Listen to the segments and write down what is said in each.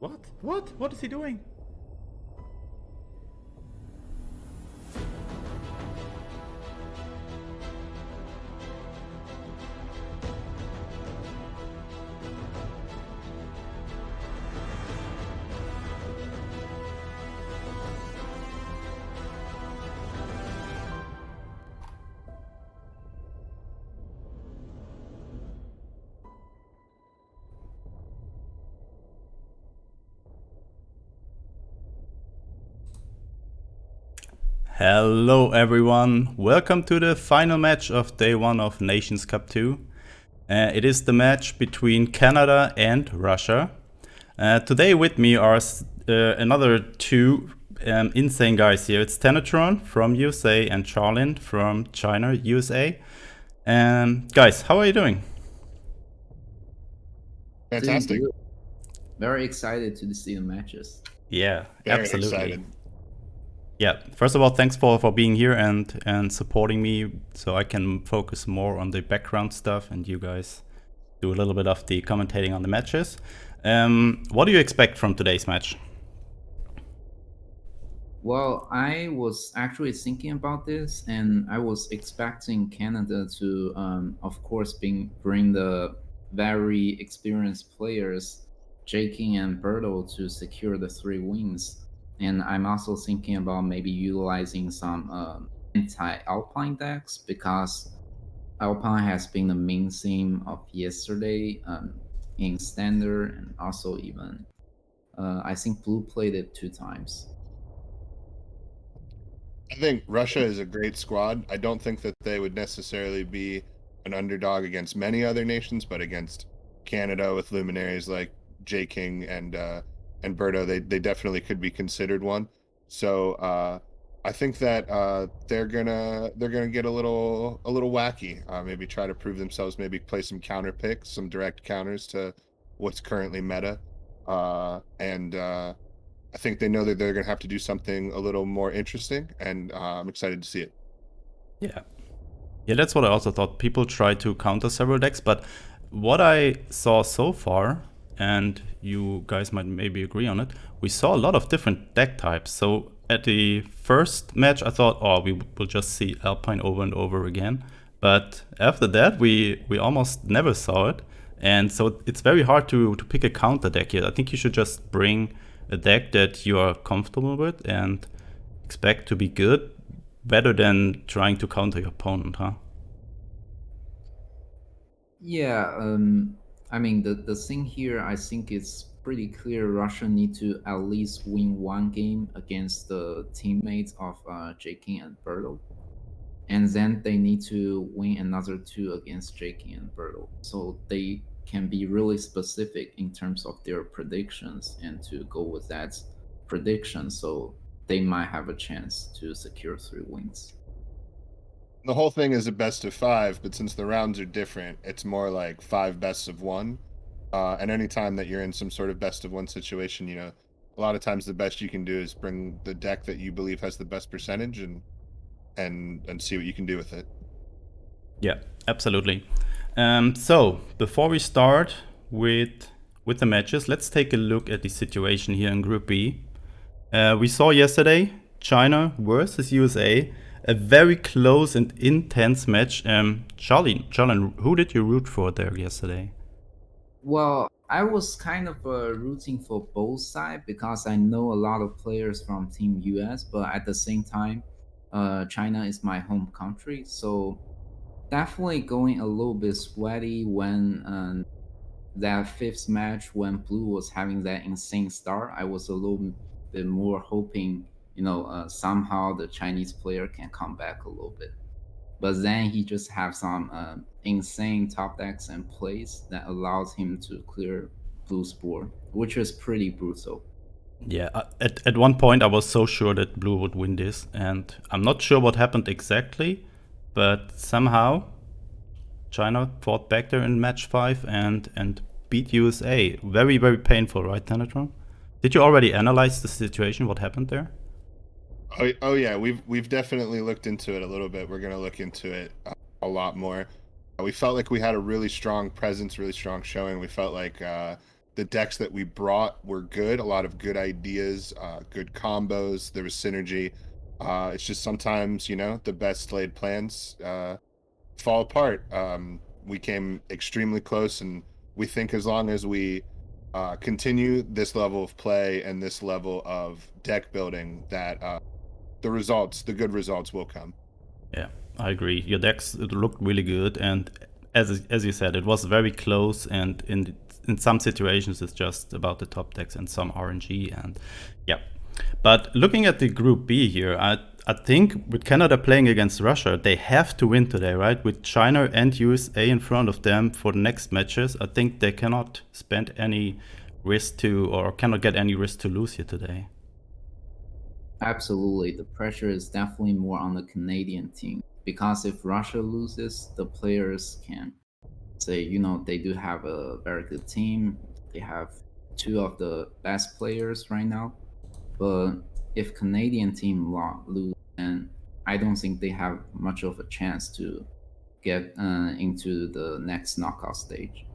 What? What? What is he doing? Hello everyone, welcome to the final match of day 1 of Nations Cup 2. It is the match between Canada and Russia. Today with me are another two insane guys here. It's Tenatron from USA and Charlin from China, USA. Guys, how are you doing? Fantastic. Doing good. Very excited to see the matches. Yeah, Very absolutely. excited. Yeah, first of all, thanks for being here and supporting me so I can focus more on the background stuff and you guys do a little bit of the commentating on the matches. What do you expect from today's match? Well, I was actually thinking about this, and I was expecting Canada to, of course, bring the very experienced players, Jaking and Berto, to secure the 3 wins. And I'm also thinking about maybe utilizing some anti-Alpine decks because Alpine has been the main theme of yesterday in Standard, and also even I think Blue played it 2 times. I think Russia is a great squad. I don't think that they would necessarily be an underdog against many other nations, but against Canada with luminaries like J King and Berto, they definitely could be considered one. So I think that they're gonna get a little wacky. Maybe try to prove themselves. Maybe play some counter picks, some direct counters to what's currently meta, and I think they know that they're going to have to do something a little more interesting, and I'm excited to see it. Yeah. Yeah, that's what I also thought. People try to counter several decks, but what I saw so far, and you guys might maybe agree on it, we saw a lot of different deck types. So at the first match, I thought, oh, we will just see Alpine over and over again. But after that, we almost never saw it. And so it's very hard to pick a counter deck here. I think you should just bring a deck that you are comfortable with and expect to be good, better than trying to counter your opponent, huh? Yeah, I mean the thing here, I think it's pretty clear. Russia need to at least win 1 game against the teammates of Jaking and Berto, and then they need to win another 2 against Jaking and Berto, so they can be really specific in terms of their predictions and to go with that prediction. So they might have a chance to secure 3 wins. The whole thing is a best of 5, but since the rounds are different, it's more like 5 bests of 1. And anytime that you're in some sort of best of 1 situation, a lot of times the best you can do is bring the deck that you believe has the best percentage and see what you can do with it. Yeah, absolutely. So before we start with the matches, let's take a look at the situation here in Group B. We saw yesterday China versus USA, a very close and intense match. Charlin, who did you root for there yesterday? Well, I was kind of rooting for both sides because I know a lot of players from Team US, but at the same time, China is my home country, so definitely going a little bit sweaty when that 5th match when Blue was having that insane start. I was a little bit more hoping, somehow the Chinese player can come back a little bit. But then he just have some insane top decks and plays that allows him to clear Blue's board, which is pretty brutal. Yeah, at one point I was so sure that Blue would win this, and I'm not sure what happened exactly, but somehow China fought back there in match 5 and beat USA. Very, very painful, right, Tenatron? Did you already analyze the situation, what happened there? Oh yeah, we've definitely looked into it a little bit. We're gonna look into it a lot more. We felt like we had a really strong presence, really strong showing. We felt like the decks that we brought were good. A lot of good ideas, good combos. There was synergy. It's just sometimes, you know, the best laid plans fall apart. We came extremely close, and we think as long as we continue this level of play and this level of deck building, that the good results will come. Yeah, I agree. Your decks looked really good, and as you said, it was very close. And in some situations, it's just about the top decks and some RNG. And yeah, but looking at the Group B here, I think with Canada playing against Russia, they have to win today, right? With China and USA in front of them for the next matches, I think they cannot spend any risk to, or cannot get any risk to lose here today. Absolutely. The pressure is definitely more on the Canadian team because if Russia loses, the players can say, you know, they do have a very good team. They have two of the best players right now. But if Canadian team lose, then I don't think they have much of a chance to get into the next knockout stage.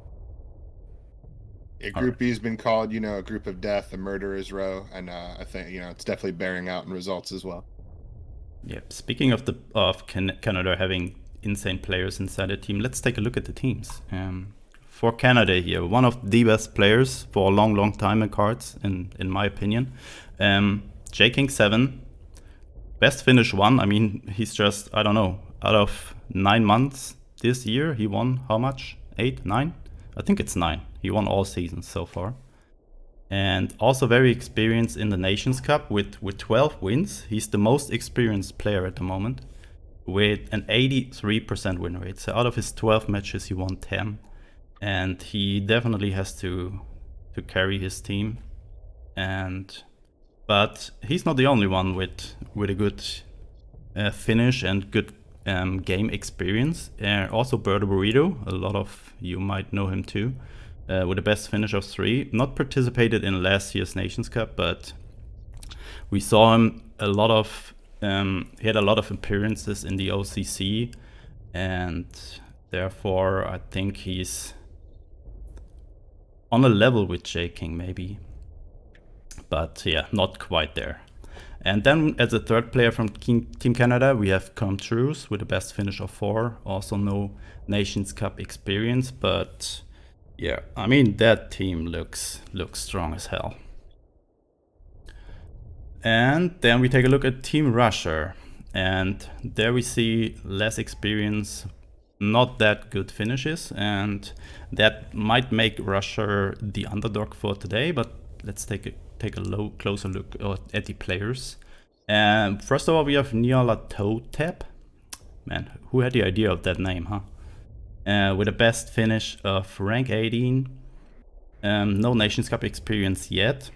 Group B has been called, you know, a group of death, a murderer's row, and I think, you know, it's definitely bearing out in results as well. Yeah. Speaking of Canada having insane players inside the team, let's take a look at the teams. For Canada here, one of the best players for a long time in cards, in my opinion. King 7, best finish 1. I mean, he's just, I don't know, out of 9 months this year, he won how much? 8, 9? I think it's 9. He won all seasons so far. And also very experienced in the Nations Cup with 12 wins. He's the most experienced player at the moment with an 83% win rate. So out of his 12 matches, he won 10. And he definitely has to carry his team. But he's not the only one with a good finish and good game experience. Also Birdo Burrito, a lot of you might know him too, with the best finish of 3. Not participated in last year's Nations Cup, but we saw him a lot of. He had a lot of appearances in the OCC, and therefore I think he's on a level with King maybe. But yeah, not quite there. And then as a third player from Team Canada, we have Truce with the best finish of 4. Also no Nations Cup experience, but yeah, I mean that team looks strong as hell. And then we take a look at Team Russia, and there we see less experience, not that good finishes, and that might make Russia the underdog for today. But let's take a closer look at the players. And first of all, we have Nyarlathotep. Man, who had the idea of that name, huh? With the best finish of rank 18. No Nations Cup experience yet.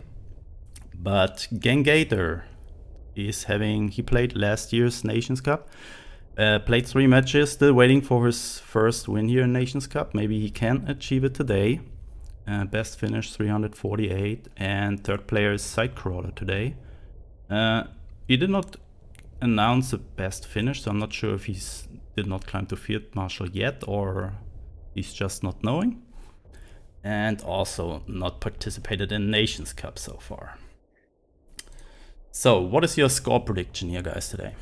But Gengator is he played last year's Nations Cup. Played 3 matches, still waiting for his first win here in Nations Cup. Maybe he can achieve it today. Best finish 348, and third player is Sidecrawler today. He did not announce a best finish, so I'm not sure if he's did not climb to Field Marshal yet, or he's just not knowing. And also not participated in Nations Cup so far. So what is your score prediction here, guys, today?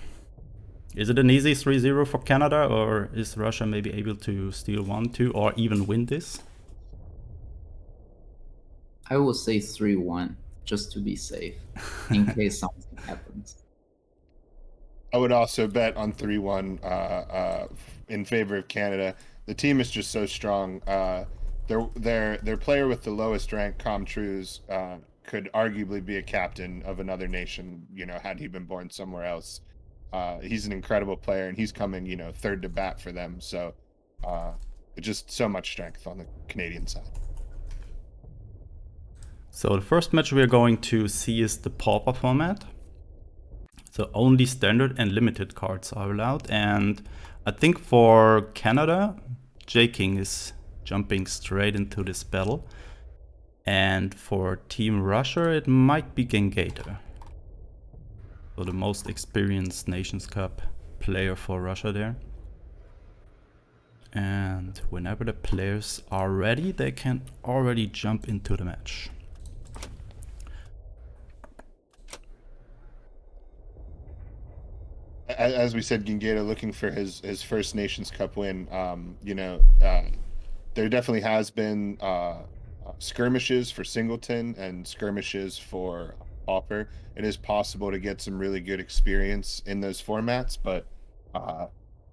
Is it an easy 3-0 for Canada, or is Russia maybe able to steal 1-2 or even win this? I will say 3-1, just to be safe, in case something happens. I would also bet on 3-1 in favor of Canada. The team is just so strong. Their player with the lowest rank, Truce, could arguably be a captain of another nation, you know, had he been born somewhere else. He's an incredible player, and he's coming, you know, third to bat for them. So just so much strength on the Canadian side. So the first match we are going to see is the Pauper format. So only standard and limited cards are allowed. And I think for Canada, King is jumping straight into this battle. And for Team Russia, it might be Gengator. So the most experienced Nations Cup player for Russia there. And whenever the players are ready, they can already jump into the match. As we said, Gingado looking for his first Nations Cup win. There definitely has been skirmishes for Singleton and skirmishes for Pauper. It is possible to get some really good experience in those formats, but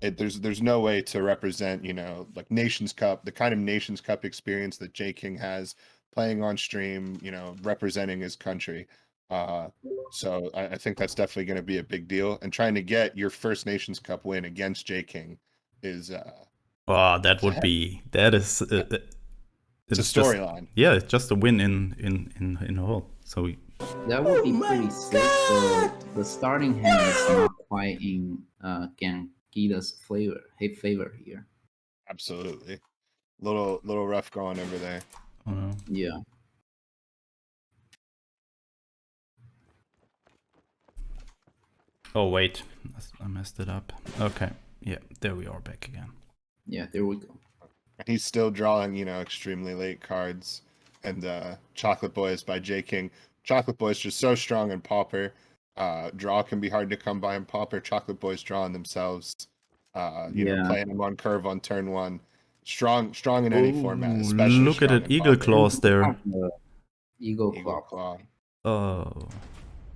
there's no way to represent, like Nations Cup, the kind of Nations Cup experience that J King has playing on stream, representing his country. So I think that's definitely going to be a big deal. And trying to get your first Nations Cup win against J King is Oh, that would be, that is, it's a it's just, storyline. yeah, it's just a win in a whole. So That would be pretty sick, but the starting hand is not quite in Gangida's favor here. Absolutely. Little rough going over there. I don't know. Yeah. Oh wait, I messed it up. Okay, yeah, there we are back again. Yeah, there we go. He's still drawing, extremely late cards. And Chocolate Boys by J King. Chocolate Boys just so strong in Pauper. Draw can be hard to come by in Pauper. Chocolate Boys drawing themselves. Playing them on curve on turn one. Strong in any format, especially look at strong it, in Eagle Pauper. Claws there. Have the Eagle Eagle Claw. Claw. Oh.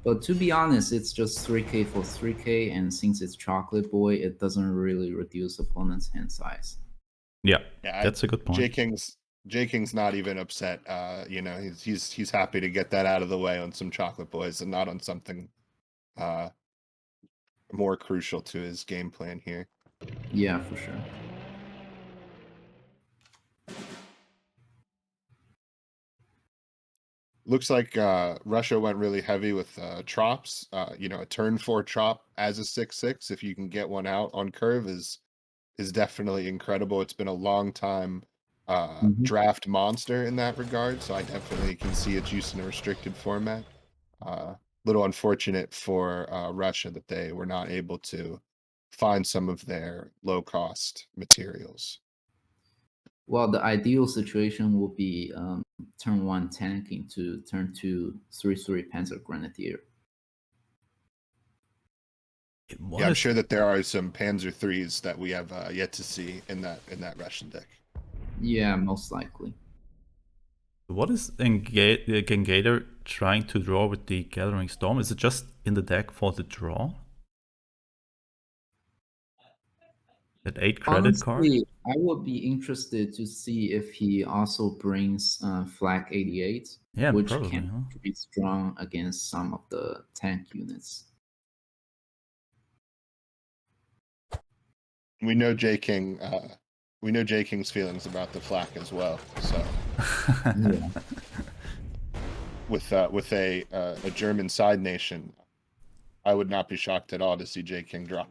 But to be honest, it's just 3k for 3k, and since it's Chocolate Boy, it doesn't really reduce opponent's hand size. Yeah, that's a good point. J King's not even upset. He's happy to get that out of the way on some Chocolate Boys and not on something more crucial to his game plan here. Yeah, for sure. Looks like Russia went really heavy with Trops. A turn 4 Trop as a 6/6, if you can get one out on curve, is definitely incredible. It's been a long time draft monster in that regard, so I definitely can see its use in a restricted format. Little unfortunate for Russia that they were not able to find some of their low-cost materials. Well, the ideal situation would be turn 1 tanking to turn 2 3/3 Panzer Grenadier. Yeah, I'm sure that there are some Panzer IIIs that we have yet to see in that Russian deck. Yeah, most likely. What is Gengator trying to draw with the Gathering Storm? Is it just in the deck for the draw? That 8 credit card? Honestly, I would be interested to see if he also brings Flag 88, Yeah, which probably, can huh? be strong against some of the tank units. We know J King. We know J King's feelings about the flak as well. So, Yeah. with a German side nation, I would not be shocked at all to see J King drop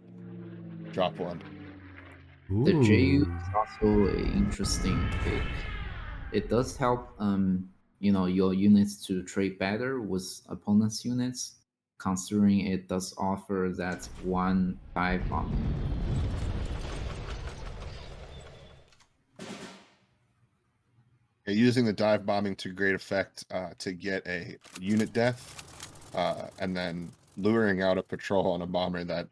one. The JU Ooh. is also an interesting pick. It does help your units to trade better with opponent's units, considering it does offer that one dive bombing. Using the dive bombing to great effect to get a unit death, and then luring out a patrol on a bomber that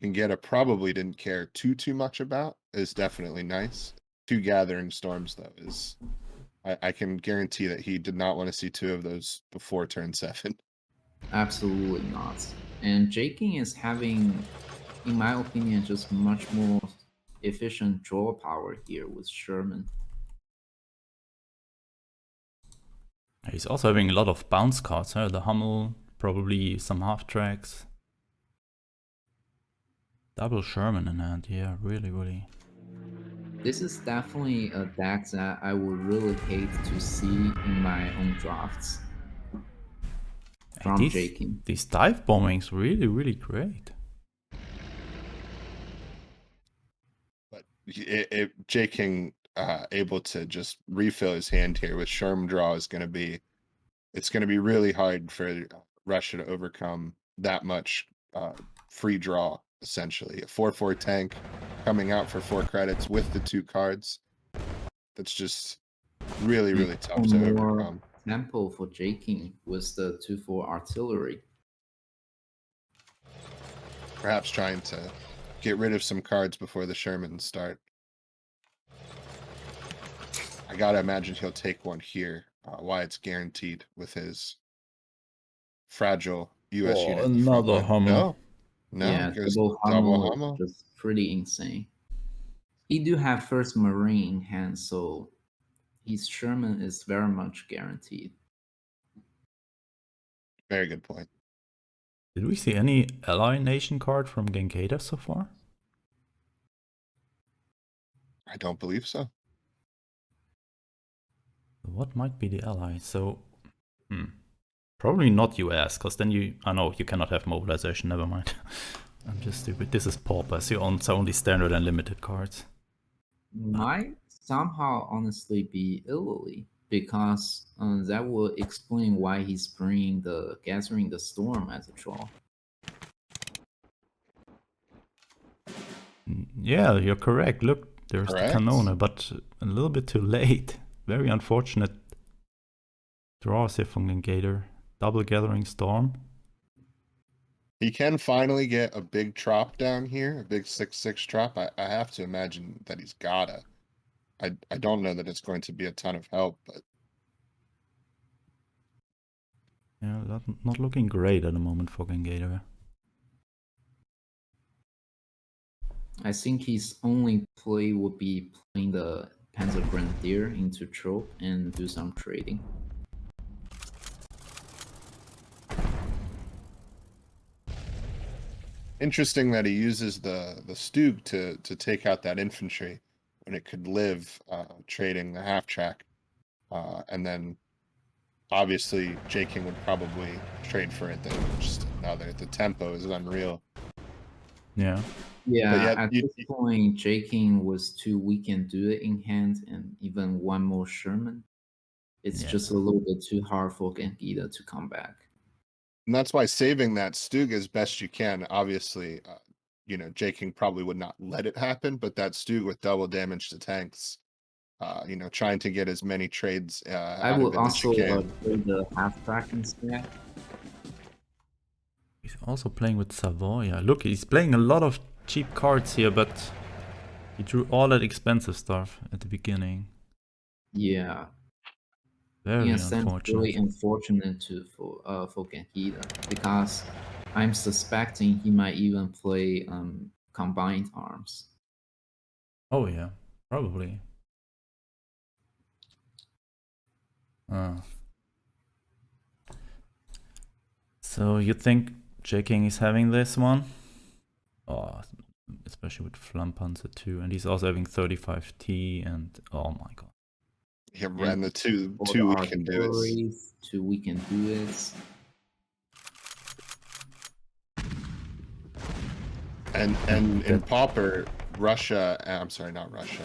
Gengeta probably didn't care too much about is definitely nice. 2 Gathering Storms though is, I can guarantee that he did not want to see 2 of those before turn 7. Absolutely not. And Jaking is having, in my opinion, just much more efficient draw power here with Sherman. He's also having a lot of bounce cards, huh? The Hummel, probably some half tracks. Double Sherman in hand, yeah, really. This is definitely a deck that I would really hate to see in my own drafts from Jaking. These dive bombings really great. But J King able to just refill his hand here with Sherm draw is going to be, it's going to be really hard for Russia to overcome that much free draw, essentially. A 4/4 tank coming out for 4 credits with the 2 cards. That's just really, really tough to More overcome. tempo for J-King with the 2/4 artillery. Perhaps trying to get rid of some cards before the Shermans start. I gotta imagine he'll take one here. Why it's guaranteed with his fragile US Oh, unit in the front another line. Hummel. No, no, Yeah, it goes double double Hummel Hummel. is just pretty insane. He do have first Marine in hand, so his Sherman is very much guaranteed. Very good point. Did we see any ally nation card from Genkaida so far? I don't believe so. What might be the ally? So, probably not US, because then you... I know, you cannot have mobilization, never mind. I'm just stupid. This is Paupers, you own only standard and limited cards. Might somehow honestly be Italy, because that will explain why he's bringing the Gathering the Storm as a draw. Yeah, you're correct. Look, there's Correct. the Canona, but a little bit too late. Very unfortunate draws here from Genkaida. Double Gathering Storm. He can finally get a big trop down here, a big 6/6 trop. I have to imagine that he's gotta. I don't know that it's going to be a ton of help, but Yeah, not looking great at the moment for Genkaida. I think his only play would be playing the Panzer Grenadier into trope and do some trading. interesting that he uses the Stug to take out that infantry when it could live trading the half track. And then obviously J-King would probably trade for it then. Just now that the tempo is unreal. Yeah. Yeah, yeah, at this point, J-King was 2 weekend do it in hand and even one more Sherman. It's just a little bit too hard for Genkaida to come back. And that's why saving that Stug as best you can. Obviously, you know, J-King probably would not let it happen, but that Stug with double damage to tanks, you know, trying to get as many trades I out would of it as you also can. play the half track instead. He's also playing with Savoia. Look, he's playing a lot of cheap cards here, but he drew all that expensive stuff at the beginning. Yeah. Very In a sense, unfortunate. really unfortunate for Genkaida, because I'm suspecting he might even play combined arms. Oh yeah, probably. So you think J-King is having this one? Oh, especially with Flampanzer too, and he's also having 35T, and oh my god. Yeah, and the two weekend duets. 2 weekend duets. And in Pauper, Russia, I'm sorry, not Russia,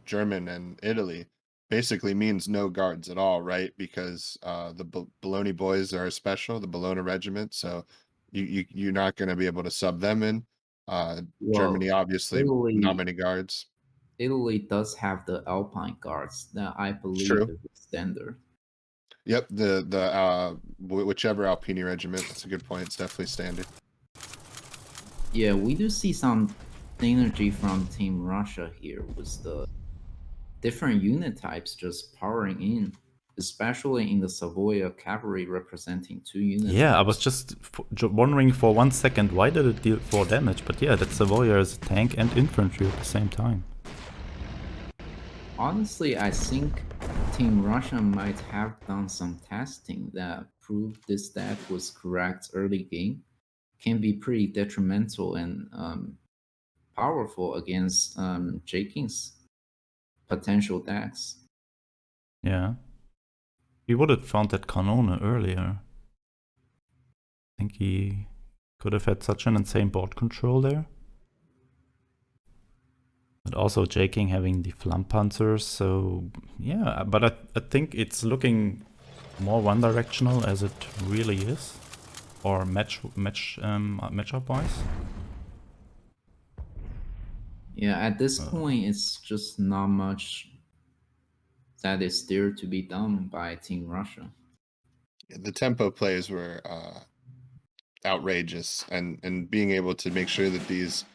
German and Italy basically means no guards at all, right? Because the Bologna boys are special, the Bologna regiment, so you're not going to be able to sub them in. Germany, obviously, not many guards. Italy does have the Alpine guards that I believe True. is standard. Yep, the whichever Alpini regiment. That's a good point. It's definitely standard. Yeah, we do see some synergy from Team Russia here with the different unit types just powering in, especially in the Savoia cavalry representing 2 units. Yeah, I was just wondering for 1 second why did it deal 4 damage, but yeah, that Savoia is tank and infantry at the same time. Honestly, I think Team Russia might have done some testing that proved this stat was correct early game. Can be pretty detrimental and powerful against J-King's potential decks. Yeah. He would have found that Canone earlier. I think he could have had such an insane board control there. But also J-King having the Flampanzers, so yeah, but I think it's looking more one-directional as it really is. Or matchup wise. Yeah, at this point, it's just not much that is still to be done by Team Russia. The tempo plays were outrageous, and being able to make sure that these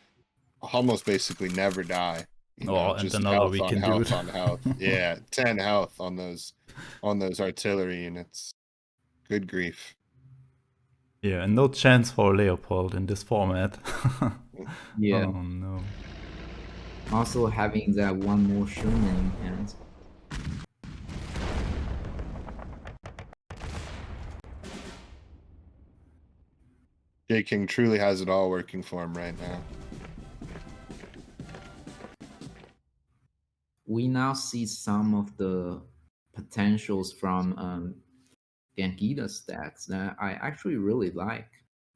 almost basically never die. Oh, and Just another health we on can do health it. on health. Yeah, 10 health on those artillery units. Good grief. Yeah, and no chance for Leopold in this format. Yeah. Oh no. Also having that one more Sherman in hand. J King truly has it all working for him right now. We now see some of the potentials from Gangita stacks that I actually really like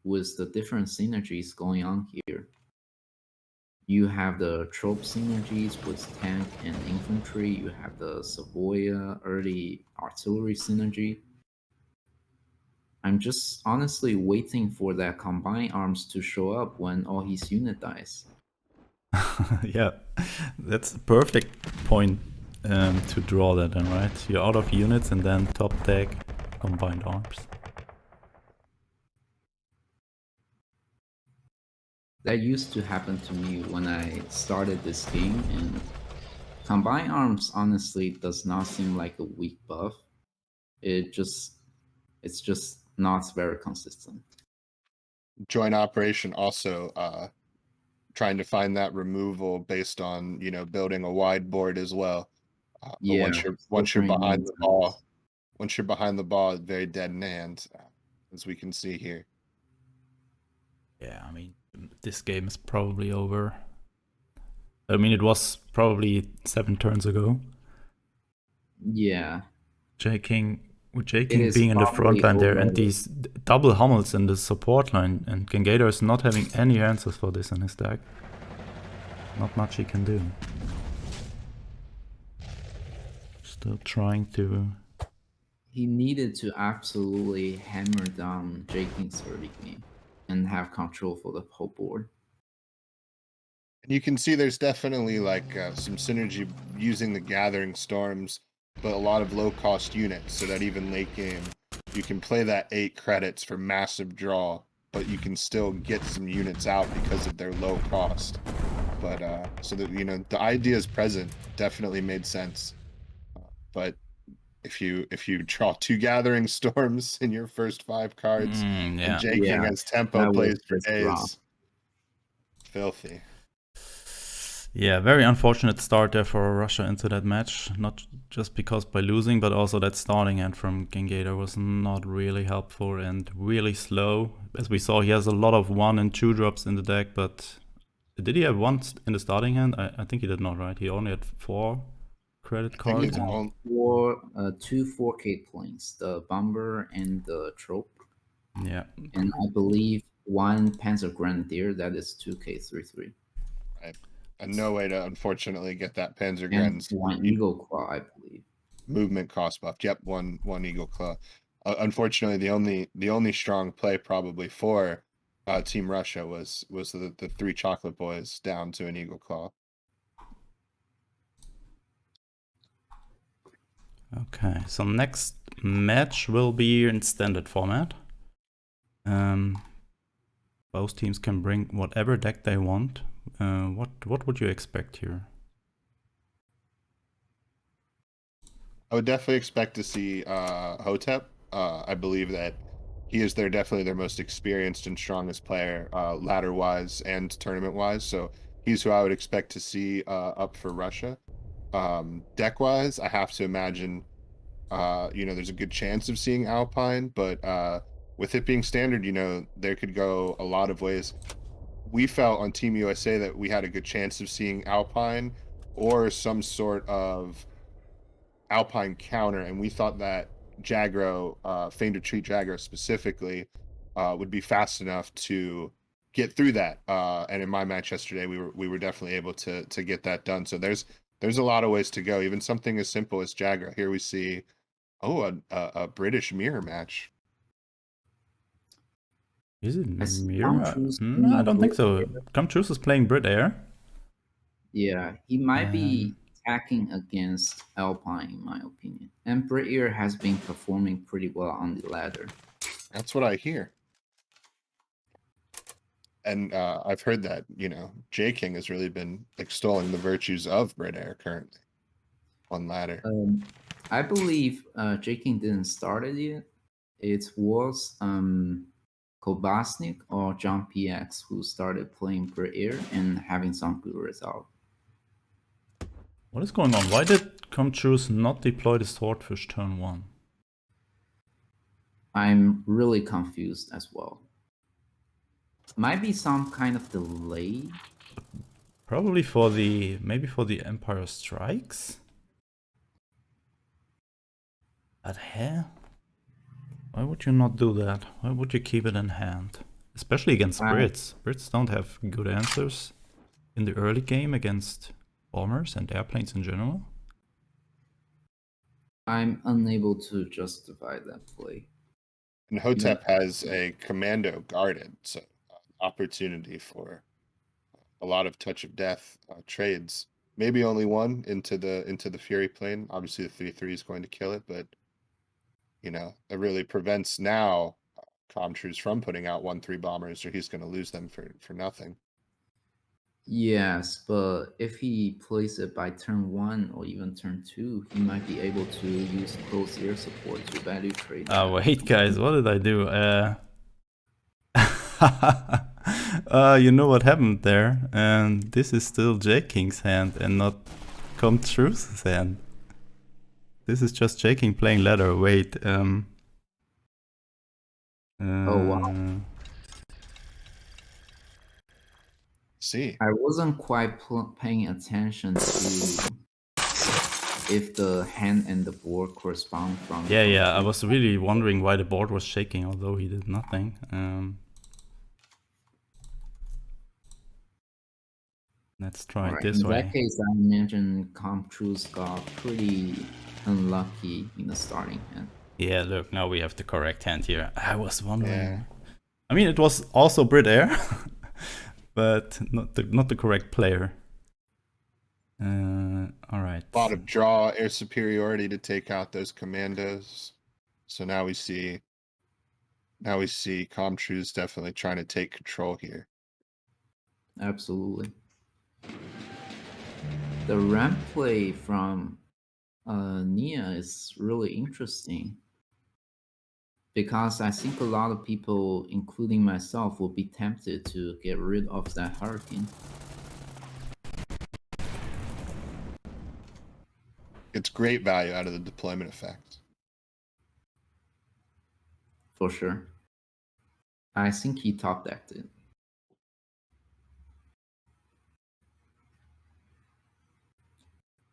with the different synergies going on here. You have the trope synergies with tank and infantry, you have the Savoya early artillery synergy. I'm just honestly waiting for that combined arms to show up when all his unit dies. Yeah, that's a perfect point to draw that then, right? You're out of units and then top deck, combined arms. That used to happen to me when I started this game, and combined arms honestly does not seem like a weak buff. It's just not very consistent. Joint operation also trying to find that removal based on building a wide board as well. But Yeah, once you're filtering behind the units. ball, it's very dead in hand, as we can see here. Yeah, I mean, this game is probably over. I mean, it was probably 7 turns ago. Yeah, J King, with J it King is being in the front probably line there, over. and these double Hummels in the support line, and Gengator is not having any answers for this in his deck. Not much he can do. Still trying to. He needed to absolutely hammer down Jaking's early game and have control for the whole board. You can see there's definitely some synergy using the Gathering Storms, but a lot of low-cost units, so that even late game you can play that 8 credits for massive draw, but you can still get some units out because of their low cost. But so that the ideas present definitely made sense. But if you draw 2 Gathering Storms in your first 5 cards, and Yeah. J King Yeah, has tempo that was plays for just raw. days, filthy. Yeah, very unfortunate start there for Russia into that match. Not just because by losing, but also that starting hand from Gengator was not really helpful and really slow. As we saw, he has a lot of 1 and 2 drops in the deck, but did he have 1 in the starting hand? I think he did not, right? He only had 4 credit cards. Two 4K planes, the Bomber and the Trope. Yeah. And I believe 1 Panzer Grenadier, that is 2K33. Right. And no way to unfortunately get that Panzer And Grenz 1 Eagle Claw, I believe. movement cost buff. Yep, one Eagle Claw. Unfortunately, the only strong play probably for Team Russia was the 3 Chocolate Boys down to an Eagle Claw. Okay, so next match will be in standard format. Both teams can bring whatever deck they want. What would you expect here? I would definitely expect to see Hotep. I believe that he is definitely their most experienced and strongest player, ladder wise and tournament wise. So he's who I would expect to see up for Russia. Deck wise, I have to imagine there's a good chance of seeing Alpine, but with it being standard, there could go a lot of ways. We felt on Team USA that we had a good chance of seeing Alpine or some sort of Alpine counter, and we thought that Jagro, Feign Retreat Jagro specifically, would be fast enough to get through that. And in my match yesterday, we were definitely able to get that done. So there's a lot of ways to go. Even something as simple as Jagro. Here we see, a British mirror match. Is it I see Mirror? Tom Cruise No, I playing don't think Brit so. Air. Come Choose is playing Brit Air. Yeah, he might Um, be attacking against Alpine, in my opinion. And Briere has been performing pretty well on the ladder. That's what I hear. And I've heard that, J King has really been extolling the virtues of Brit Air currently on ladder. I believe Jaking didn't start it yet. It was Kobasnik or John PX who started playing Briere and having some good result. what is going on? Why did Comchoose not deploy the Swordfish turn 1? I'm really confused as well. Might be some kind of delay. Probably maybe for the Empire Strikes? But hell? Why would you not do that? Why would you keep it in hand? Especially against Brits. Brits don't have good answers in the early game against bombers and airplanes in general. I'm unable to justify that play. And Hotep has a commando guarded, so opportunity for a lot of touch of death trades. Maybe only one into the Fury plane. Obviously, the 3/3 is going to kill it, but it really prevents now Comtrues from putting out 1/3 bombers, or he's going to lose them for nothing. Yes, but if he plays it by turn 1 or even turn 2, he might be able to use close air support to value trade. Wait, guys, what did I do? You know what happened there, and this is still J King's hand and not Comtrue's hand. This is just J King playing ladder. Wait, Oh wow. See, I wasn't quite paying attention to if the hand and the board correspond from. Yeah, I was really wondering why the board was shaking, although he did nothing. Let's try it this way. In that case, I imagine Comtrue's got pretty unlucky in the starting hand. Yeah, look, now we have the correct hand here. I was wondering. Yeah. I mean, it was also Brit Air, but not the correct player. All right. A lot of draw, air superiority to take out those commandos. So now we see Comtrue's definitely trying to take control here. Absolutely. The ramp play from Nia is really interesting because I think a lot of people, including myself, will be tempted to get rid of that Hurricane. It's great value out of the deployment effect. For sure. I think he top decked it.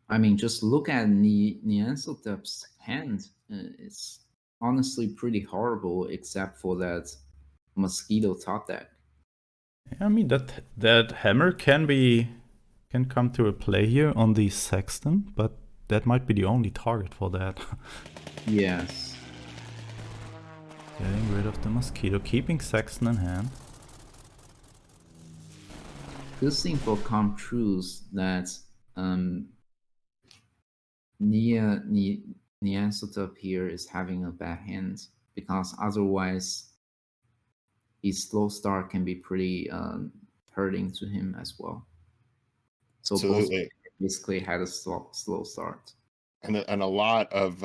I mean, just look at Nianseltep's hand. It's honestly pretty horrible, except for that mosquito top deck. Yeah, I mean that hammer can come to a play here on the Sexton, but that might be the only target for that. Yes. Getting rid of the mosquito, keeping Sexton in hand. Good thing for Comtrue's that Nianseltep here is having a bad hand, because otherwise his slow start can be pretty hurting to him as well. So Absolutely. both basically had a slow start. And a lot of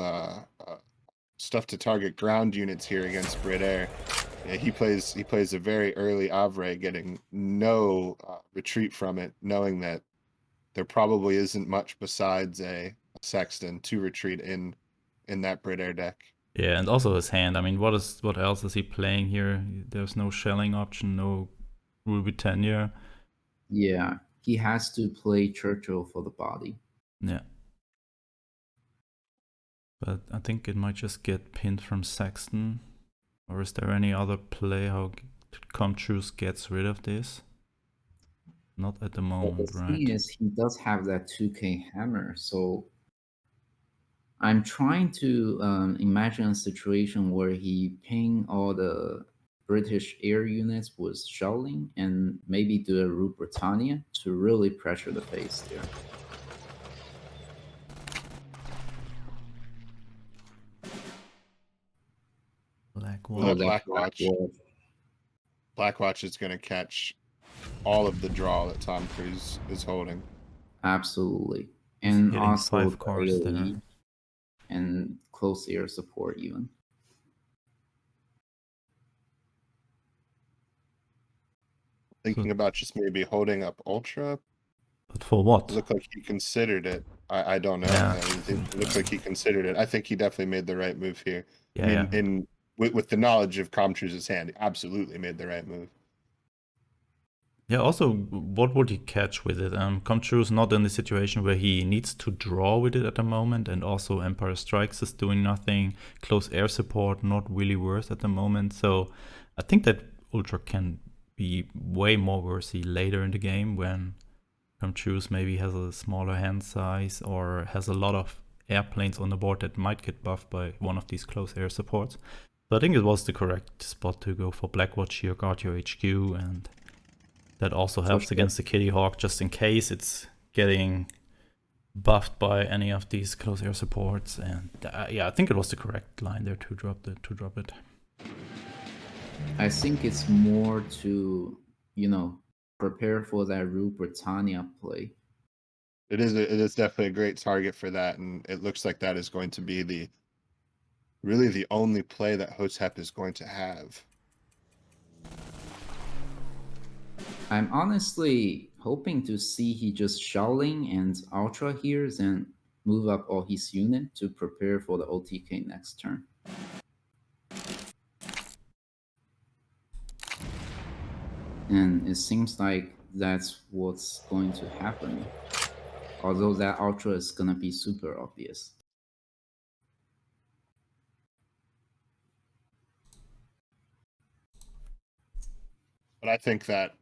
stuff to target ground units here against Brit Air. Yeah, he plays a very early Avre, getting no retreat from it, knowing that there probably isn't much besides a Sexton to retreat in that Brit Air deck. Yeah, and also his hand. I mean, what else is he playing here? There's no shelling option, no Ruby Tenure. Yeah, he has to play Churchill for the body. Yeah. But I think it might just get pinned from Sexton. Or is there any other play how Comtrue's gets rid of this? Not at the moment, the right? thing is, he does have that 2k hammer, so I'm trying to imagine a situation where he ping all the British air units with shelling and maybe do a Route Britannia to really pressure the face there. Well, Blackwatch. that Blackwatch. Blackwatch is going to catch all of the draw that Tom Cruise is holding. Absolutely. He's And hitting also 5 the cars there. AoE and close air support even. Thinking about just maybe holding up Ultra. But for what? It looked like he considered it. I don't know. Yeah. It looked like he considered it. I think he definitely made the right move here. Yeah, I mean, with the knowledge of Comtruse's hand, he absolutely made the right move. Yeah, also, what would he catch with it? Comtrue's not in the situation where he needs to draw with it at the moment, and also Empire Strikes is doing nothing. Close air support, not really worth at the moment. So I think that Ultra can be way more worthy later in the game when Comtrue's maybe has a smaller hand size or has a lot of airplanes on the board that might get buffed by one of these close air supports. So I think it was the correct spot to go for Blackwatch here, guard your HQ, and that also helps against the Kitty Hawk, just in case it's getting buffed by any of these close air supports. And yeah, I think it was the correct line there to drop it. I think it's more to, prepare for that Route Britannia play. It is definitely a great target for that, and it looks like that is going to be really the only play that Hotep is going to have. I'm honestly hoping to see he just shelling and Ultra here, then move up all his unit to prepare for the OTK next turn. And it seems like that's what's going to happen. Although that Ultra is gonna be super obvious. But I think that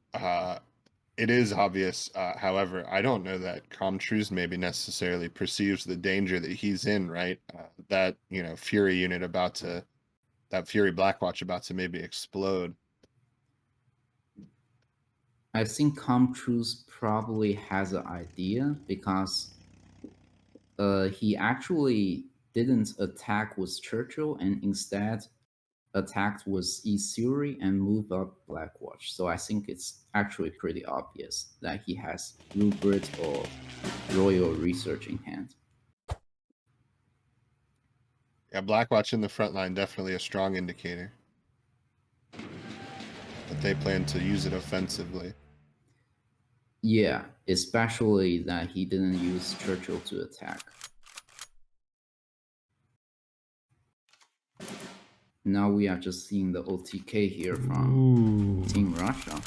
it is obvious. However, I don't know that Comtrues maybe necessarily perceives the danger that he's in, right? That, Fury unit that Fury Blackwatch about to maybe explode. I think Comtrues probably has an idea because he actually didn't attack with Churchill and instead attacked with Isuri and moved up Blackwatch. So I think it's actually pretty obvious that he has Rupert or Royal Research in hand. Yeah, Blackwatch in the front line, definitely a strong indicator. But they plan to use it offensively. Yeah, especially that he didn't use Churchill to attack. Now we are just seeing the OTK here from Team Russia.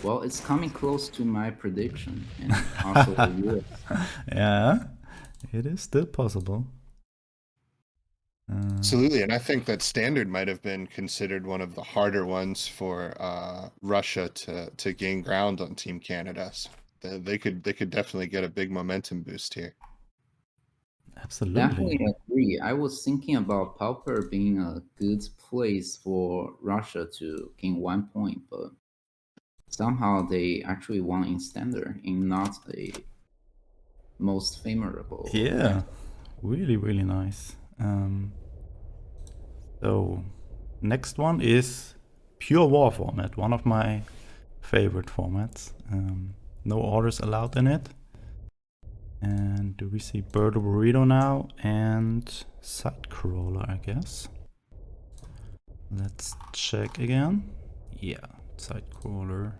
Well, it's coming close to my prediction, and also yours. Yeah, it is still possible. Absolutely, and I think that standard might have been considered one of the harder ones for Russia to gain ground on Team Canada. So they could definitely get a big momentum boost here. Absolutely. Definitely agree. I was thinking about Pauper being a good place for Russia to gain 1 point, but somehow they actually won in standard in not a most favorable. Yeah, really, really nice. So, next one is Pure War format, one of my favorite formats. No orders allowed in it. And do we see Bird of Burrito now? And Sidecrawler, I guess. Let's check again. Yeah, Sidecrawler.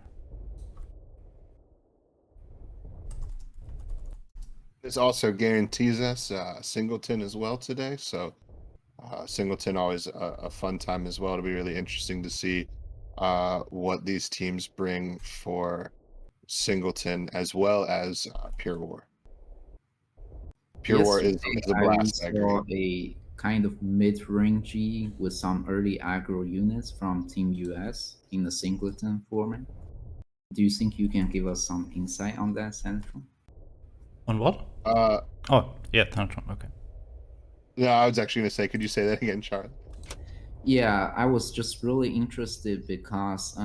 This also guarantees us Singleton as well today. So Singleton always a fun time as well. It'll be really interesting to see what these teams bring for Singleton as well as Pure War. Pure War is a blast. I agree. A kind of mid-rangey with some early aggro units from Team US in the Singleton format. Do you think you can give us some insight on that, Central? On what? Oh, yeah, Tantrum, okay. No, I was actually going to say, could you say that again, Charlie? Yeah, I was just really interested because,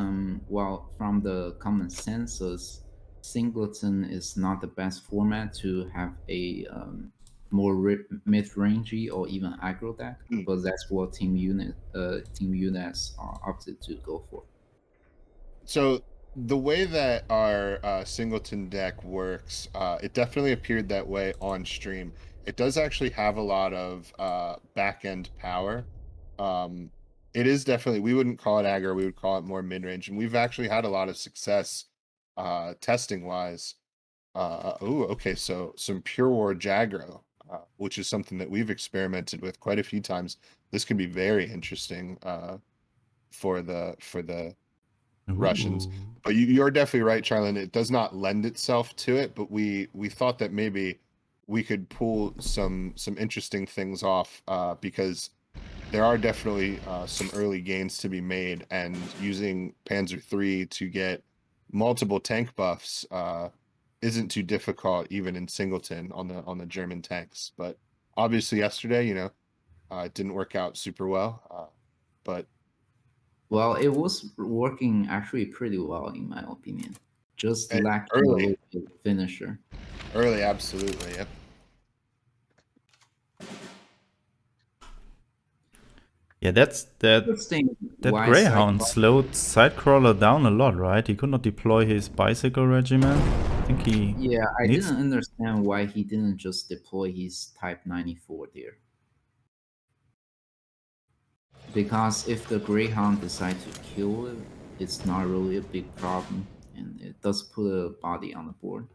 well, from the common census, Singleton is not the best format to have a more mid-rangey or even aggro deck, Hmm. but that's what Team Units are opted to go for. So the way that our Singleton deck works, it definitely appeared that way on stream. It does actually have a lot of back end power. Um, it is definitely, we wouldn't call it aggro, we would call it more mid range, and we've actually had a lot of success testing wise. Oh, okay, so some Pure War Jagro, which is something that we've experimented with quite a few times. This could be very interesting for the Russians. Ooh. But you're definitely right, Charlene. It does not lend itself to it, but we thought that maybe we could pull some interesting things off because there are definitely some early gains to be made, and using Panzer III to get multiple tank buffs isn't too difficult even in Singleton on the German tanks. But obviously yesterday, it didn't work out super well. But Well, it was working actually pretty well in my opinion, just lacking a early, little bit of finisher. early, absolutely, yep. Yeah, Interesting that why Greyhound Cyclops. slowed Sidecrawler down a lot, right? He could not deploy his bicycle regiment. I think he Yeah, I needs. didn't understand why he didn't just deploy his Type 94 there. Because if the Greyhound decide to kill it, it's not really a big problem, and it does put a body on the board.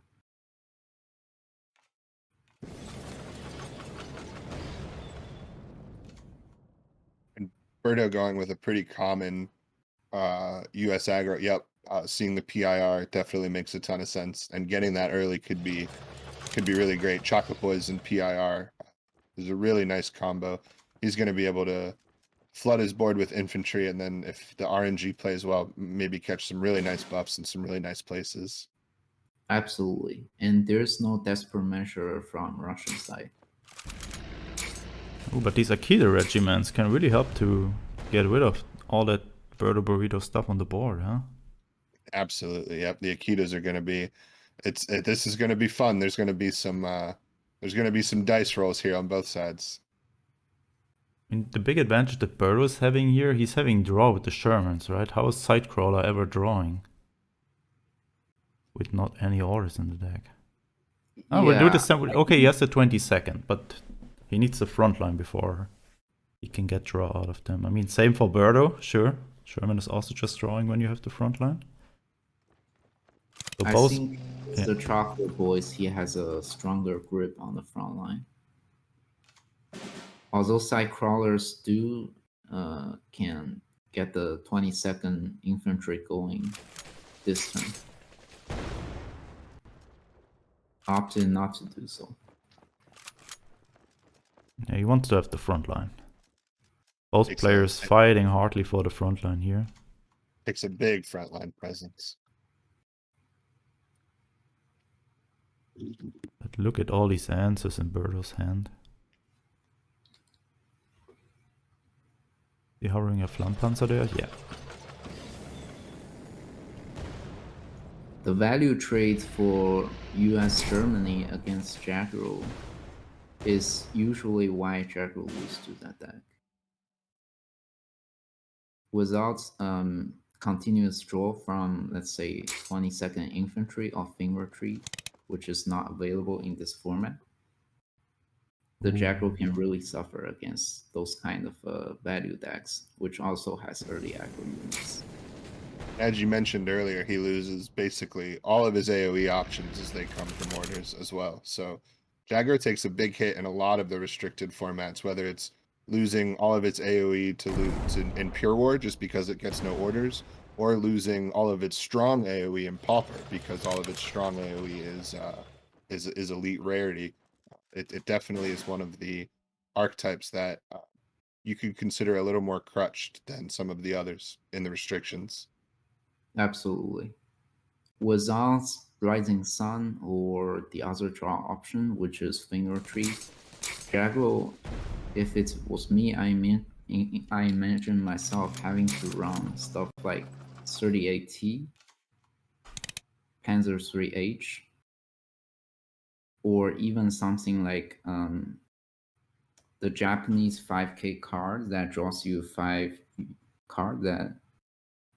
And Birdo going with a pretty common US aggro. Yep. Seeing the PIR definitely makes a ton of sense. And getting that early could be really great. Chocolate Boys and PIR is a really nice combo. He's going to be able to flood his board with infantry, and then if the RNG plays well, maybe catch some really nice buffs in some really nice places. Absolutely, and there's no desperate measure from Russian side. Oh, but these Akita regiments can really help to get rid of all that Birdo Burrito stuff on the board, huh? Absolutely. Yep. The Akitas are going to be this is going to be fun. There's going to be some dice rolls here on both sides. I mean, the big advantage that Birdo is having here, he's having draw with the Shermans, right? How is Sidecrawler ever drawing? With not any orders in the deck. Oh, we'll do Yeah, this. Okay, he has the 22nd, but he needs the front line before he can get draw out of them. I mean, same for Birdo, sure. Sherman is also just drawing when you have the front line. So I both, think yeah. the Chocolate Boys he has a stronger grip on the front line. Although side crawlers do can get the 22nd infantry going this turn, opted not to do so. Yeah, he wants to have the front line. Both Takes players fighting hardly for the front line here. takes a big frontline presence. But look at all these answers in Birdo's hand. The hovering a Flampanzer there? Yeah. The value trade for US Germany against Jackal is usually why Jackal loses to that deck. Without continuous draw from, let's say, 22nd infantry or finger tree, which is not available in this format, the Jackal can really suffer against those kind of value decks, which also has early aggro units. As you mentioned earlier, he loses basically all of his AoE options as they come from orders as well. So Jagger takes a big hit in a lot of the restricted formats, whether it's losing all of its AoE in Pure War just because it gets no orders, or losing all of its strong AoE in Pauper because all of its strong AoE is elite rarity. It definitely is one of the archetypes that you could consider a little more crutched than some of the others in the restrictions. Absolutely. Without Rising Sun or the other draw option, which is Finger Tree, Jackal, if it was me, I imagine myself having to run stuff like 38T, Panzer 3H, or even something like the Japanese 5K card that draws you 5 card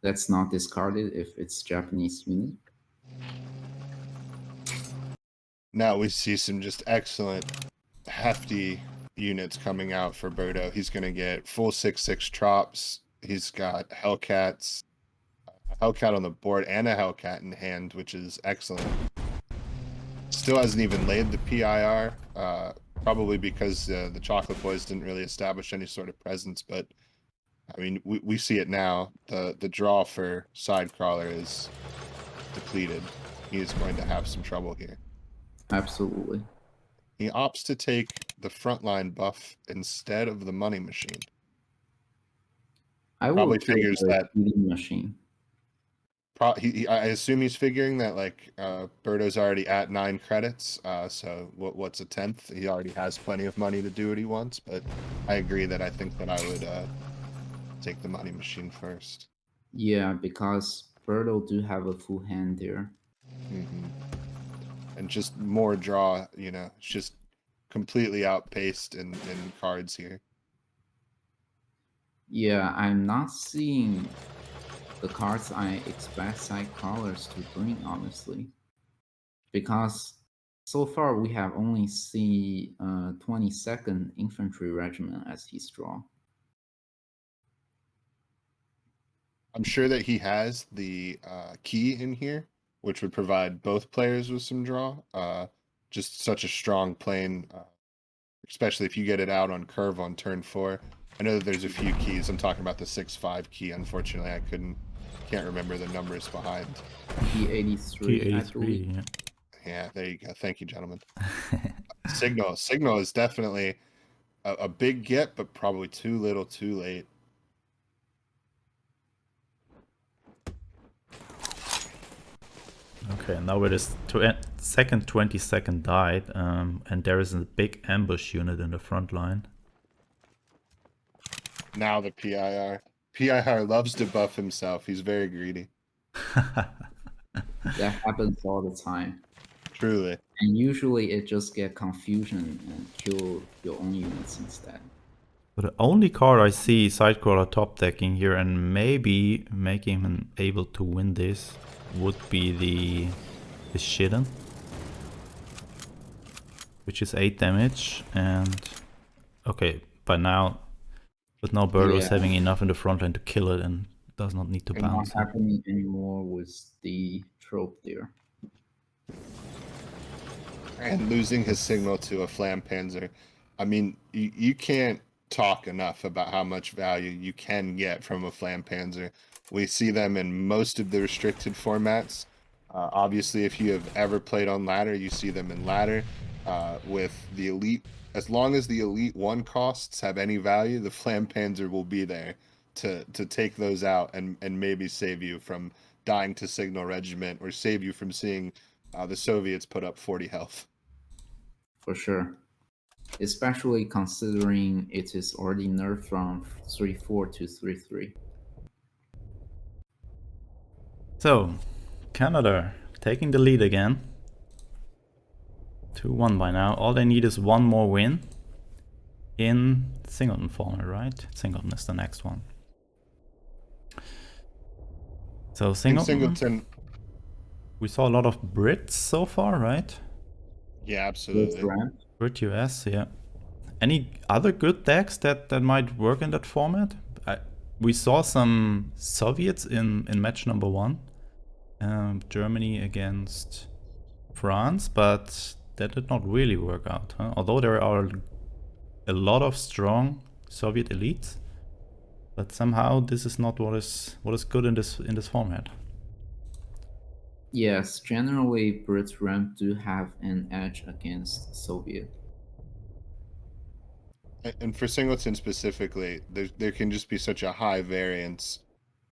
that's not discarded if it's Japanese unit. Now we see some just excellent, hefty units coming out for Birdo. He's going to get full 6/6 Trops. He's got Hellcats, a Hellcat on the board, and a Hellcat in hand, which is excellent. Still hasn't even laid the PIR, probably because the Chocolate Boys didn't really establish any sort of presence. But I mean, we see it now. The draw for Sidecrawler is depleted. He is going to have some trouble here. Absolutely. He opts to take the frontline buff instead of the money machine. I Probably would take figures the that healing machine. I assume he's figuring that like Birdo's already at 9 credits, so what's a 10th? He already has plenty of money to do what he wants. But I agree that I think that I would take the money machine first. Yeah, because Birdo do have a full hand there. And just more draw, you know, it's just completely outpaced in cards here. Yeah, I'm not seeing the cards I expect Sidecrawlers to bring, honestly. Because so far we have only seen 22nd Infantry Regiment as his draw. I'm sure that he has the key in here, which would provide both players with some draw. Just such a strong plane, especially if you get it out on curve on turn 4. I know that there's a few keys. I'm talking about the 6/5 key. Unfortunately, I can't remember the numbers behind. P83, I P83, believe. yeah. Yeah, there you go. Thank you, gentlemen. Signal is definitely a big get, but probably too little, too late. Okay, now it is second 22nd died, and there is a big ambush unit in the front line. Now the PIR. PIR loves to buff himself. He's very greedy. That happens all the time. Truly. And usually it just get confusion and kill your own units instead. But the only card I see Sidecrawler top decking here and maybe making him able to win this would be the Shiden, which is 8 damage, and okay, but now Birdo's having enough in the front line to kill it and does not need to bounce it. Not happening anymore with the trope there. And losing his signal to a Flampanzer. I mean, you can't talk enough about how much value you can get from a Flampanzer. We see them in most of the restricted formats. Obviously, if you have ever played on ladder, you see them in ladder. With the elite, as long as the elite 1 costs have any value, the Flampanzer will be there to take those out and maybe save you from dying to signal regiment or save you from seeing the Soviets put up 40 health. For sure. Especially considering it is already nerfed from 3/4 to 3/3. So, Canada taking the lead again. 2-1 by now. All they need is one more win in Singleton format, right? Singleton is the next one. So Singleton, we saw a lot of Brits so far, right? Yeah, absolutely. Brit US, yeah. Any other good decks that might work in that format? We saw some Soviets in match number 1. Germany against France, but that did not really work out, huh? Although there are a lot of strong Soviet elites, but somehow this is not what is good in this format. Yes, generally Brit ramp do have an edge against Soviet. And for Singleton specifically, there can just be such a high variance.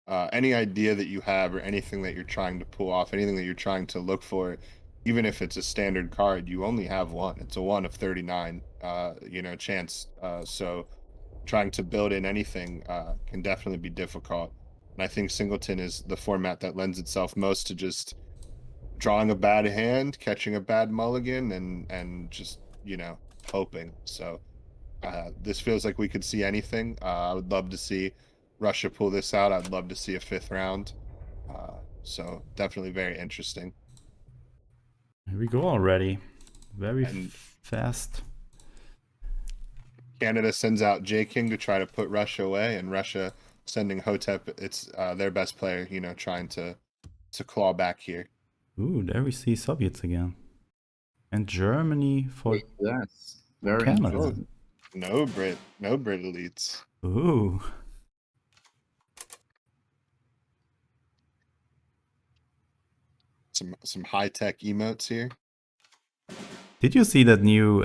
Any idea that you have or anything that you're trying to pull off, anything that you're trying to look for, even if it's a standard card, you only have one. It's a 1 of 39, chance. So trying to build in anything can definitely be difficult. And I think Singleton is the format that lends itself most to just drawing a bad hand, catching a bad mulligan, and just, you know, hoping. So this feels like we could see anything. I would love to see Russia pull this out. I'd love to see a 5th round. So definitely very interesting. Here we go already. Very And fast. Canada sends out J-King to try to put Russia away, and Russia sending Hotep, it's their best player, you know, trying to claw back here. Ooh, there we see Soviets again. And Germany for Yes, very Canada. interesting. No Brit elites. Ooh. Some high-tech emotes here. Did you see that new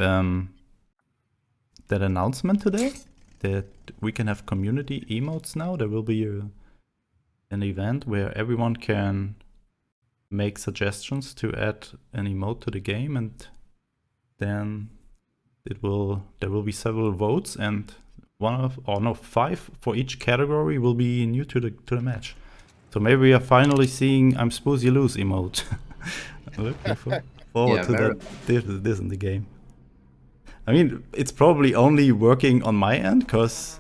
that announcement today? That we can have community emotes now? There will be an event where everyone can make suggestions to add an emote to the game, and then there will be several votes, and 5 for each category will be new to the match. So maybe we are finally seeing "I'm Spooz, you lose" emote. Looking forward to this in the game. I mean, it's probably only working on my end because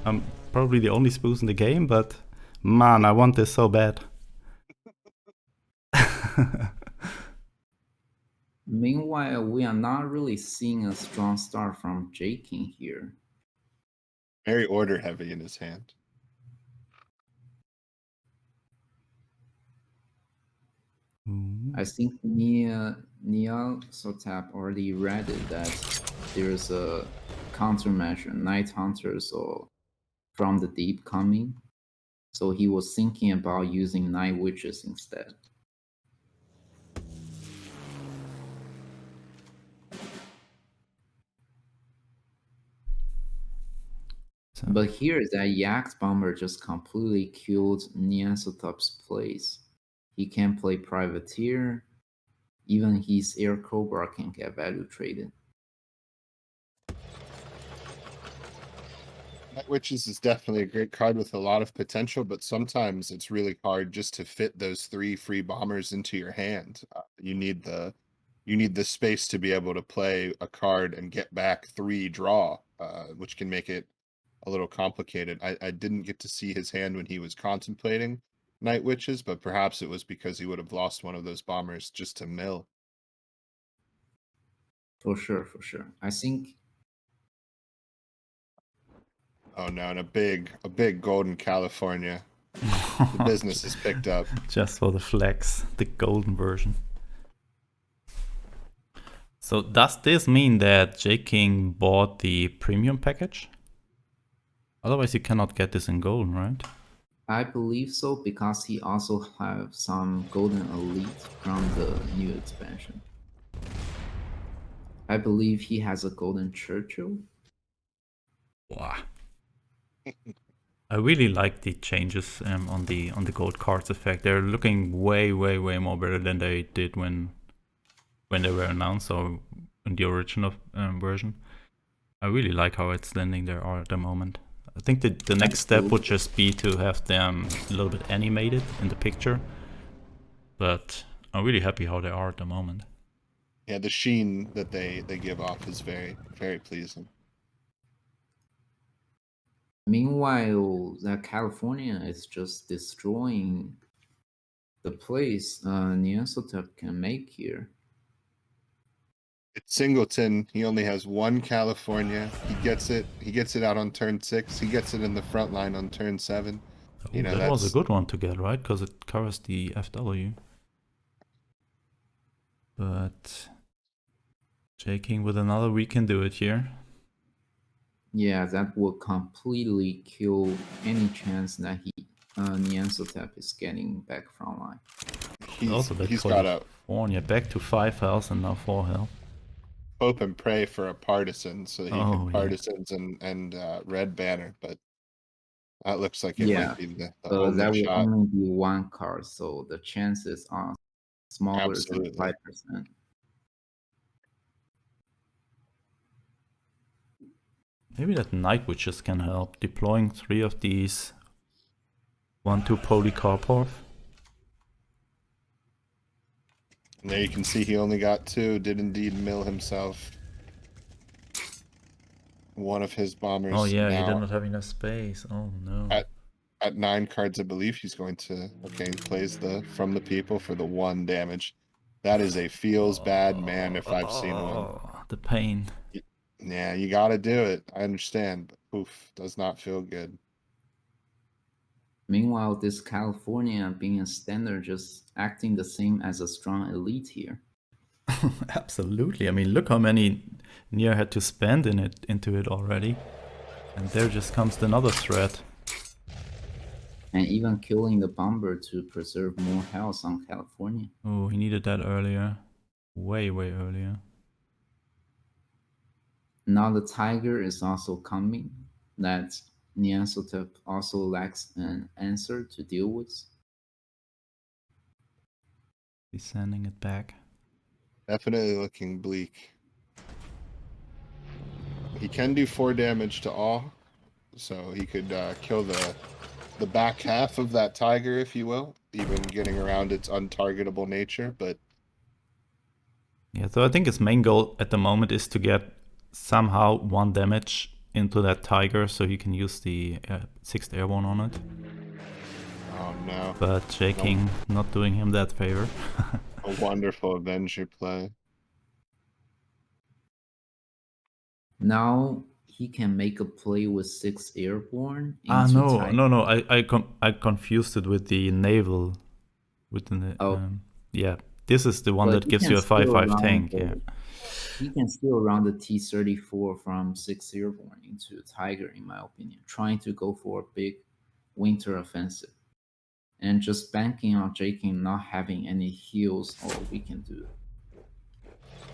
I'm probably the only Spooz in the game, but man, I want this so bad. Meanwhile, we are not really seeing a strong start from J-King here. Very order heavy in his hand. I think Nia Sotap already read it that there's a countermeasure, Night Hunters or From the Deep coming. So he was thinking about using Night Witches instead. So. But here that Yak's Bomber just completely killed Niasotop's plays. He can play Privateer. Even his Air Cobra can get value traded. Night Witches is definitely a great card with a lot of potential, but sometimes it's really hard just to fit those 3 free bombers into your hand. You need the space to be able to play a card and get back 3 draw, which can make it a little complicated. I didn't get to see his hand when he was contemplating Night Witches, but perhaps it was because he would have lost one of those bombers just to mill. For sure. I think. Oh no, and a big golden California. The business is picked up. Just for the flex, the golden version. So does this mean that J-King bought the premium package? Otherwise you cannot get this in gold, right? I believe so because he also have some golden elite from the new expansion. I believe he has a golden Churchill. Wow. I really like the changes on the gold cards effect. They're looking way more better than they did when they were announced or in the original version. I really like how it's landing there at the moment. I think the next step would just be to have them a little bit animated in the picture. But I'm really happy how they are at the moment. Yeah, the sheen that they give off is very pleasing. Meanwhile, that California is just destroying the plays Neosotep can make here. It's Singleton. He only has 1 California. He gets it out on turn 6. He gets it in the front line on turn 7. Oh, you know, that was a good one to get, right? Because it covers the FW. But J-King with another, we can do it here. Yeah, that would completely kill any chance that Niansotep is getting back from line. He's got a California back to 5 health and now 4 health. Hope and pray for a partisan so he can partisans and red banner, but that looks like it might be the only that shot. will only be 1 card, so the chances are smaller than 5%. Maybe that Night Witches can help. Deploying 3 of these 1/2 Polycarpov. And there you can see he only got 2. Did indeed mill himself one of his bombers. Oh yeah, he now did not have enough space. Oh no. At 9 cards, I believe he's going to. Okay, he plays the From the People for the 1 damage. That is a feels bad man if I've seen one. The pain. Yeah, you gotta do it. I understand, but oof, does not feel good. Meanwhile, this California being a standard, just acting the same as a strong elite here. Absolutely. I mean, look how many Nier had to spend into it already. And there just comes another threat. And even killing the bomber to preserve more health on California. Oh, he needed that earlier. Way earlier. Now the tiger is also coming. That Nyasotep also lacks an answer to deal with. He's sending it back. Definitely looking bleak. He can do 4 damage to all, so he could kill the back half of that tiger, if you will, even getting around its untargetable nature. But yeah, so I think his main goal at the moment is to get somehow 1 damage into that tiger so he can use the 6th airborne on it. oh no. But J-King not doing him that favor. A wonderful Avenger play. Now he can make a play with 6 airborne into I confused it with the naval. With the Oh. yeah, this is the one But that he gives can you a still 5/5 run tank. the- Yeah. He can still run the T-34 from 6 airborne into Tiger, in my opinion, trying to go for a big winter offensive. And just banking on J-King not having any heals, all we can do.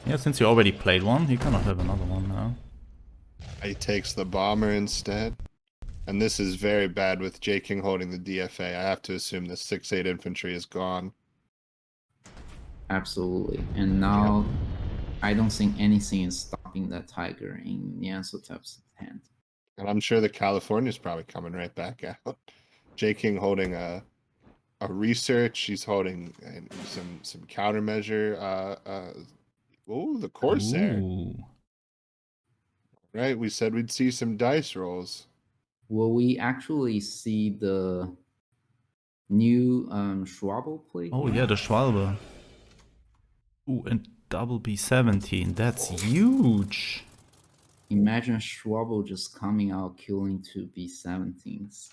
Yeah, since you already played one, you cannot have another one now. He takes the bomber instead. And this is very bad with J-King holding the DFA. I have to assume the 6/8 infantry is gone. Absolutely. And now I don't think anything is stopping that Tiger in Nyasotep's hand. And I'm sure the California's probably coming right back out. J-King holding a research. He's holding some countermeasure. Oh, the Corsair. Ooh. Right, we said we'd see some dice rolls. Will we actually see the new Schwabel play? Oh yeah, the Schwalbe. Ooh, and double B17. That's huge. Imagine Schwabel just coming out killing 2 B-17s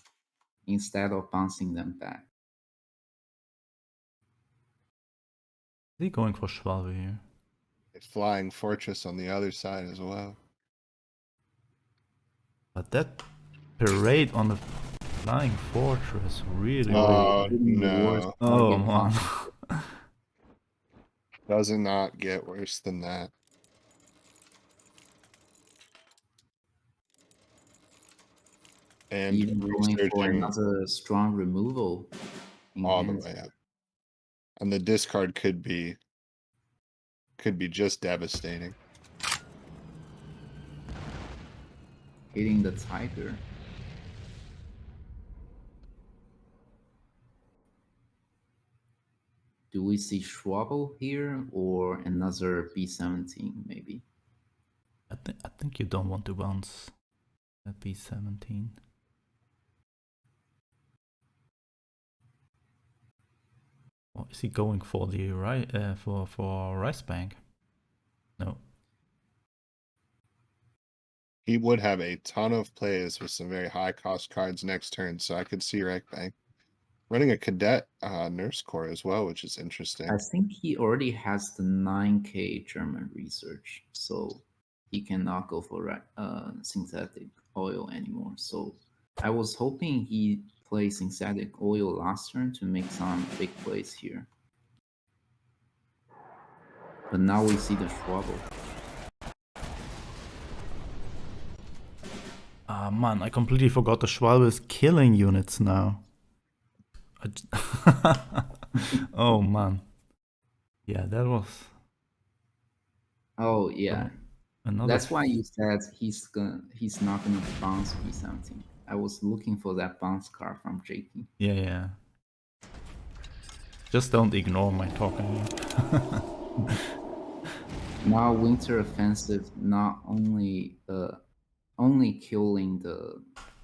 instead of bouncing them back. Is he going for Schwalbe here? A flying fortress on the other side as well. But that parade on the flying fortress really. Oh Even the worst no. Oh target man. possible. Does not get worse than that. And Even going for researching another strong removal in all the hand. way up. And the discard could be just devastating. Hitting the Tiger. Do we see Schwabel here or another B-17 maybe? I think you don't want to bounce that B17. Or is he going for the right for Rice Bank? No. He would have a ton of plays with some very high cost cards next turn, so I could see Bank running a cadet nurse corps as well, which is interesting. I think he already has the 9K German research, so he cannot go for synthetic oil anymore. So I was hoping he plays synthetic oil last turn to make some big plays here. But now we see the Schwabel. Ah man, I completely forgot the Schwalbe is killing units now. Oh man. Yeah, that was. Oh yeah. Another. That's why you said he's not gonna bounce B17. I was looking for that bounce card from JP. Yeah, yeah. Just don't ignore my talking. Now Winter Offensive not only killing the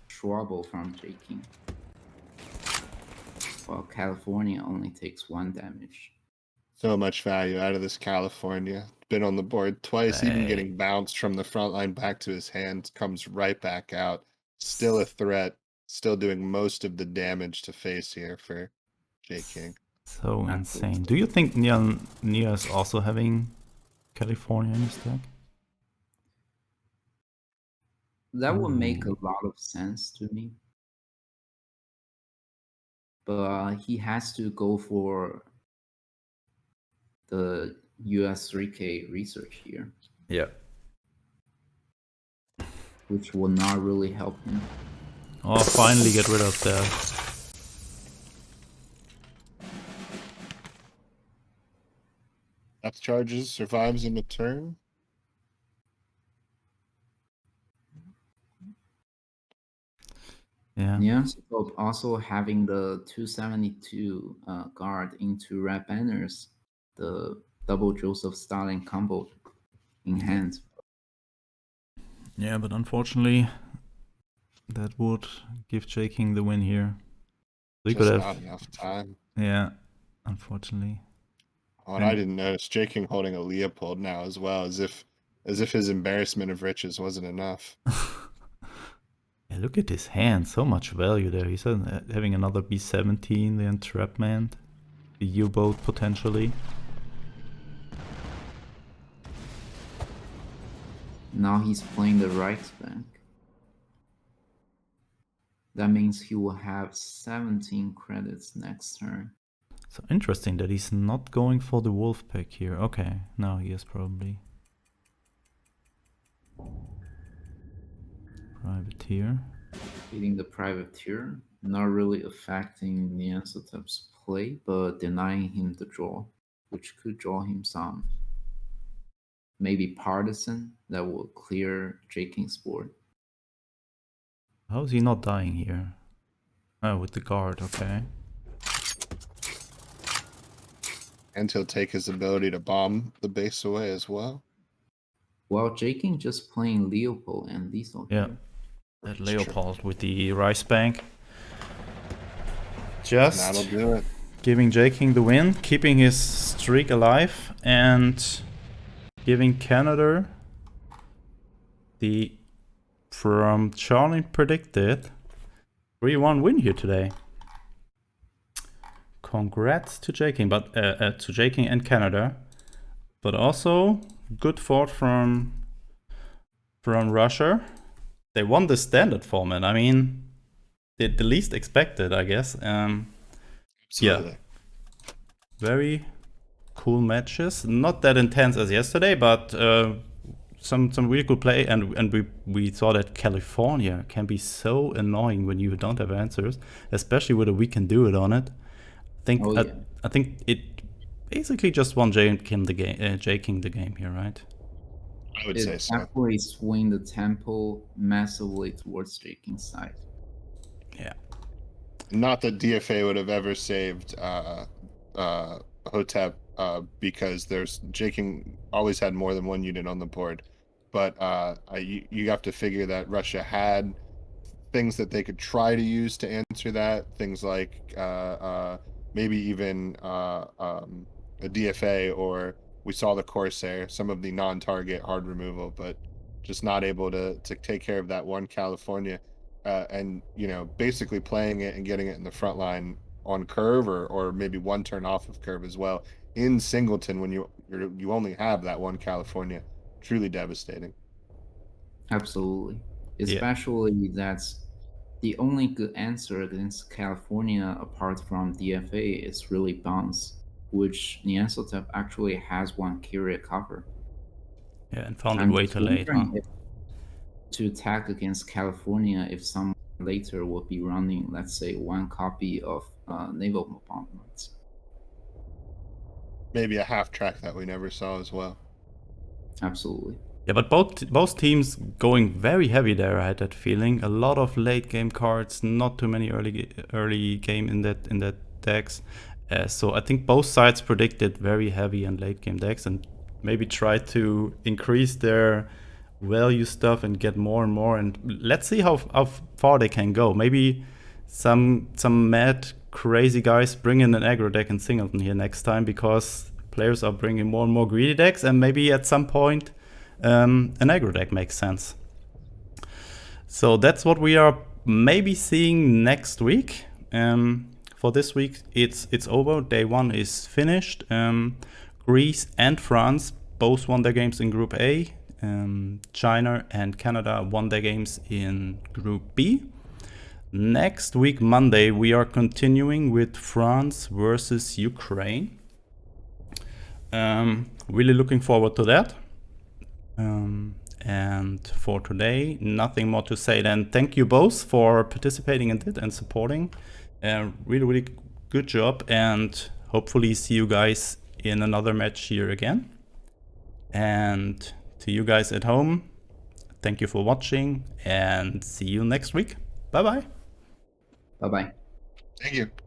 trouble from J King, while California only takes 1 damage. So much value out of this California. Been on the board twice, even getting bounced from the front line back to his hand, comes right back out. Still a threat, still doing most of the damage to face here for J King. So insane. Do you think Nia is also having California in his deck? That would make a lot of sense to me. But he has to go for the US 3K research here. Yeah. Which will not really help him. Oh, finally get rid of that. Depth charges, survives in the turn. Yeah. Yeah, so also having the 272 guard into red banners, the double Joseph Stalin combo in hand. Yeah, but unfortunately, that would give J King the win here. So he Just could not have enough time. Yeah, unfortunately. Oh, and I didn't notice J King holding a Leopold now as well, as if his embarrassment of riches wasn't enough. Yeah, look at his hand, so much value there. He's having another B17, the entrapment, the U-boat potentially. Now he's playing the Reichsbank. That means he will have 17 credits next turn. So interesting that he's not going for the wolf pack here. Okay, now he is probably. Privateer. Beating the Privateer, not really affecting Nyasotep's play, but denying him the draw, which could draw him some maybe Partisan that will clear J King's board. How is he not dying here? Oh, with the guard, okay. And he'll take his ability to bomb the base away as well. Well, J King just playing Leopold and Lethal Yeah, here. that Leopold with the rice bank. Just that'll do it. Giving J King the win, keeping his streak alive, and giving Canada the, from Charlie predicted, 3-1 win here today. Congrats to J King, but to J King and Canada, but also good fought from Russia. They won the standard format. I mean, the least expected, I guess. Absolutely. Yeah, very cool matches. Not that intense as yesterday, but some really good play. And we saw that California can be so annoying when you don't have answers, especially with a we can do it on it. I think it basically just won J King the game here, right? I would say so. Definitely swing the tempo massively towards J King's side. Yeah. Not that DFA would have ever saved Hotep because J King always had more than one unit on the board, but you have to figure that Russia had things that they could try to use to answer that. Things like maybe even a DFA, or we saw the Corsair, some of the non-target hard removal, but just not able to take care of that one California. And basically playing it and getting it in the front line on curve, or maybe one turn off of curve as well in Singleton when you only have that one California. Truly devastating. Absolutely, especially that's the only good answer against California apart from DFA is really bounce, which Nyasotep actually has one carrier cover. Yeah, and found it way too late, huh? To attack against California, if someone later will be running, let's say, one copy of naval bombardments. Maybe a half track that we never saw as well. Absolutely. Yeah, but both teams going very heavy there. I had that feeling. A lot of late game cards, not too many early game in that decks. So I think both sides predicted very heavy and late game decks, and maybe try to increase their value stuff and get more and more. And let's see how far they can go. Maybe some mad crazy guys bring in an aggro deck in Singleton here next time, because players are bringing more and more greedy decks, and maybe at some point an aggro deck makes sense. So that's what we are maybe seeing next week. For this week, it's over. Day 1 is finished. Greece and France both won their games in Group A. China and Canada won their games in Group B. Next week, Monday, we are continuing with France versus Ukraine. Really looking forward to that. And for today, nothing more to say than thank you both for participating in it and supporting. Really good job, and hopefully see you guys in another match here again. And to you guys at home, thank you for watching, and see you next week. Bye bye. Bye bye. Thank you.